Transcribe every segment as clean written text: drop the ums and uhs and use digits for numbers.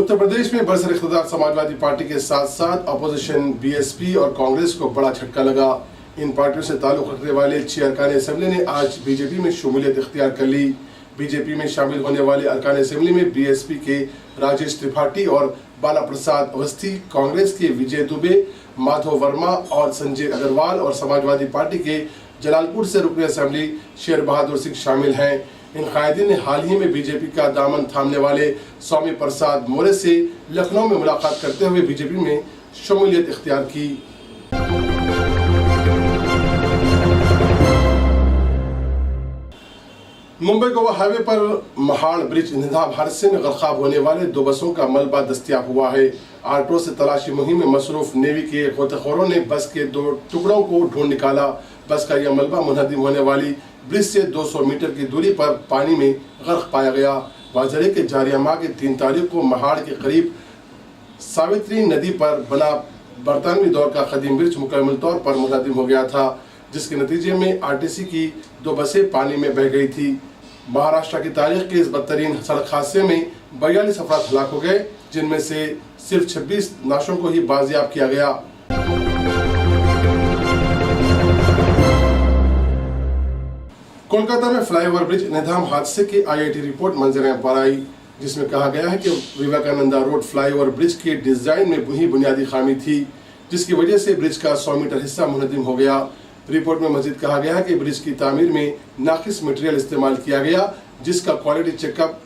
उत्तर प्रदेश में बरसर इख्तिदार समाजवादी पार्टी के साथ साथ अपोजिशन बीएसपी और कांग्रेस को बड़ा झटका लगा। इन पार्टियों से ताल्लुक रखने वाले 6 अरकान असेंबली ने आज बीजेपी में शमूलियत इख्तियार कर ली। बीजेपी में शामिल होने वाले अरकान असेंबली में बीएसपी के राजेश त्रिपाठी और बाला प्रसाद अवस्थी, कांग्रेस के विजय दुबे, माधव वर्मा और संजय अग्रवाल और समाजवादी पार्टी के जलालपुर से रुकन असेंबली शेर बहादुर सिंह शामिल हैं। इन कायदीन ने हाल ही में बीजेपी का दामन थामने वाले स्वामी प्रसाद मौर्य से लखनऊ में मुलाकात करते हुए बीजेपी में शमूलियत इख्तियार की। मुंबई गोवा हाईवे पर महाड़ ब्रिज निजाम हादसे में गरकाब होने वाले 2 बसों का मलबा दस्तयाब हुआ है। आरटीओ से तलाशी मुहिम में मसरूफ नेवी के गोताखोरों ने बस के 2 टुकड़ों को ढूंढ निकाला। बस का यह मलबा मुनहदिम होने वाली ब्रिज से 200 मीटर की दूरी पर पानी में गर्क पाया गया। वाजरे के जारिया माह की 3 तारीख को महाड़ के करीब सावित्री नदी पर बना बरतानवी दौर का कदीम ब्रिज मुकम्मल तौर पर मुनहदिम हो गया था, जिसके नतीजे में आरटीसी की 2 बसें पानी में बह गई थी। महाराष्ट्र की तारीख के इस बदतरीन सड़क हादसे में 42 अफराद हलाक हो गए, जिनमें से सिर्फ 26 लाशों को ही बाजियाब किया गया। कोलकाता में फ्लाईओवर ब्रिज निजाम हादसे की आईआईटी रिपोर्ट मंजर पर आई, जिसमें कहा गया है कि विवेकानंदा रोड फ्लाईओवर ब्रिज के डिजाइन में वही बुनियादी खामी थी, जिसकी वजह से ब्रिज का 100 मीटर हिस्सा मुनहदिम हो गया। रिपोर्ट में मजीद कहा गया है कि ब्रिज की तामीर में नाकिस मटेरियल इस्तेमाल किया गया, जिसका क्वालिटी चेकअप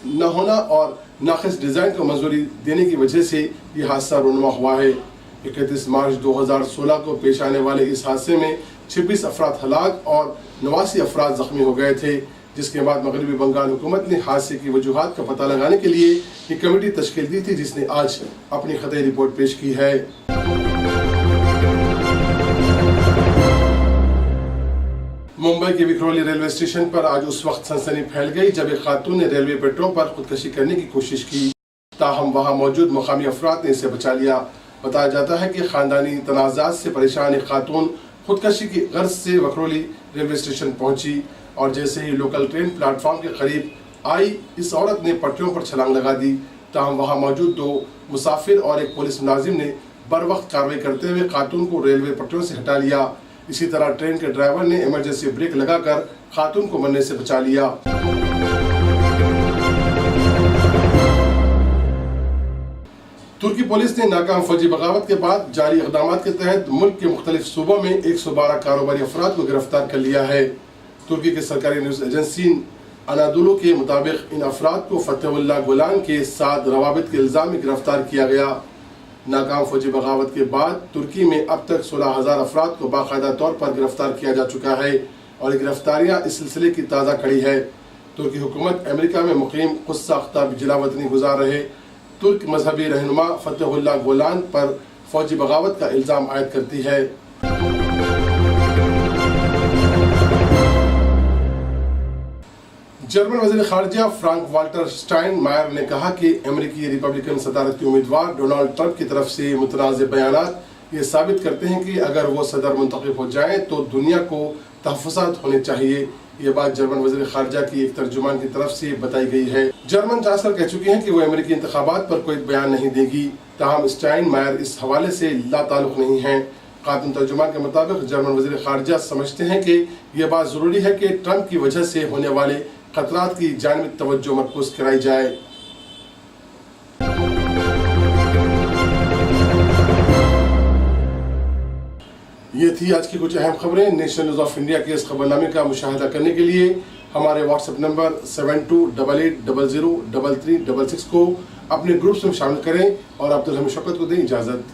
न होना और नाकिस डिजाइन को मंजूरी देने की वजह से ये हादसा रूनुमा हुआ है। 31 मार्च 2016 को पेश आने वाले इस हादसे में 26 अफराद हलाक और 89 अफराद जख्मी हो गए थे, जिसके बाद मगरबी बंगाल हुकूमत ने हादसे की वजूहात का पता लगाने के लिए एक कमेटी तश्कील दी थी, जिसने आज अपनी खतई रिपोर्ट पेश की है। मुंबई के विक्रोली रेलवे स्टेशन पर आज उस वक्त सनसनी फैल गई जब एक खातून ने रेलवे पटरों पर खुदकशी करने की कोशिश की, ताहम वहां मौजूद मुकामी अफराद ने इसे बचा लिया। बताया जाता है कि खानदानी तनाज़ात से परेशान एक खातून खुदकशी की गर्ज से विक्रोली रेलवे स्टेशन पहुंची और जैसे ही लोकल ट्रेन प्लेटफॉर्म के करीब आई, इस औरत ने पटरियों पर छलांग लगा दी। ताहम वहां मौजूद 2 मुसाफिर और एक पुलिस मुलाजिम ने बर वक्त कार्रवाई करते हुए खातून को रेलवे पटरियों से हटा लिया। इसी तरह ट्रेन के ड्राइवर ने इमरजेंसी ब्रेक लगाकर खातून को मरने से बचा लिया। तुर्की पुलिस ने नाकाम फौजी बगावत के बाद जारी इक़दामात के तहत मुल्क के मुख्तलिफ सूबों में 112 कारोबारी अफराद को गिरफ्तार कर लिया है। तुर्की के सरकारी न्यूज़ एजेंसी अनादोलू के मुताबिक इन अफराद को फतेहुल्लाह गुलान के साथ रवाबित के इल्ज़ाम में गिरफ्तार किया गया। नाकाम फौजी बगावत के बाद तुर्की में अब तक 16,000 अफराद को बाकायदा तौर पर गिरफ्तार किया जा चुका है और गिरफ्तारियां इस सिलसिले की ताज़ा कड़ी है। तुर्की हुकूमत अमेरिका में मुकीम क़ुस्सा अख्ताब जिलावतनी गुजार रहे तुर्क मजहबी रहनुमा फतेहुल्लाह गुलान पर फौजी बगावत का इल्ज़ाम आयद करती है। जर्मन वज़ीर ख़ारिजा फ्रांक वाल्टर स्टाइनमायर ने कहा कि अमेरिकी रिपब्लिकन सदारती उम्मीदवार डोनाल्ड ट्रंप की तरफ से मुतनाज़ बयानात ये साबित करते हैं कि अगर वो सदर मुंतखब हो जाएं तो दुनिया को तहफ़्फ़ुज़ात होने चाहिए। ये बात जर्मन वज़ीर ख़ारिजा की एक तर्जुमान की तरफ से बताई गई है। जर्मन चांसलर कह चुके हैं कि वो अमेरिकी इंतखाबात पर कोई बयान नहीं देगी, ताहम स्टाइनमायर इस हवाले से लाताल्लुक़ नहीं है। खातून तर्जुमान के मुताबिक जर्मन वज़ीर ख़ारिजा समझते हैं कि यह बात ज़रूरी है कि ट्रंप की वजह से होने वाले खतरात की जानिब तवज्जो मरकूज़ कराई जाए। ये थी आज की कुछ अहम खबरें। नेशनल न्यूज़ ऑफ इंडिया के इस खबरनामे का मुशाहिदा करने के लिए हमारे व्हाट्सएप नंबर 7288003366 को अपने ग्रुप्स में शामिल करें और अब्दुल हमीद शौकत को दें इजाज़त।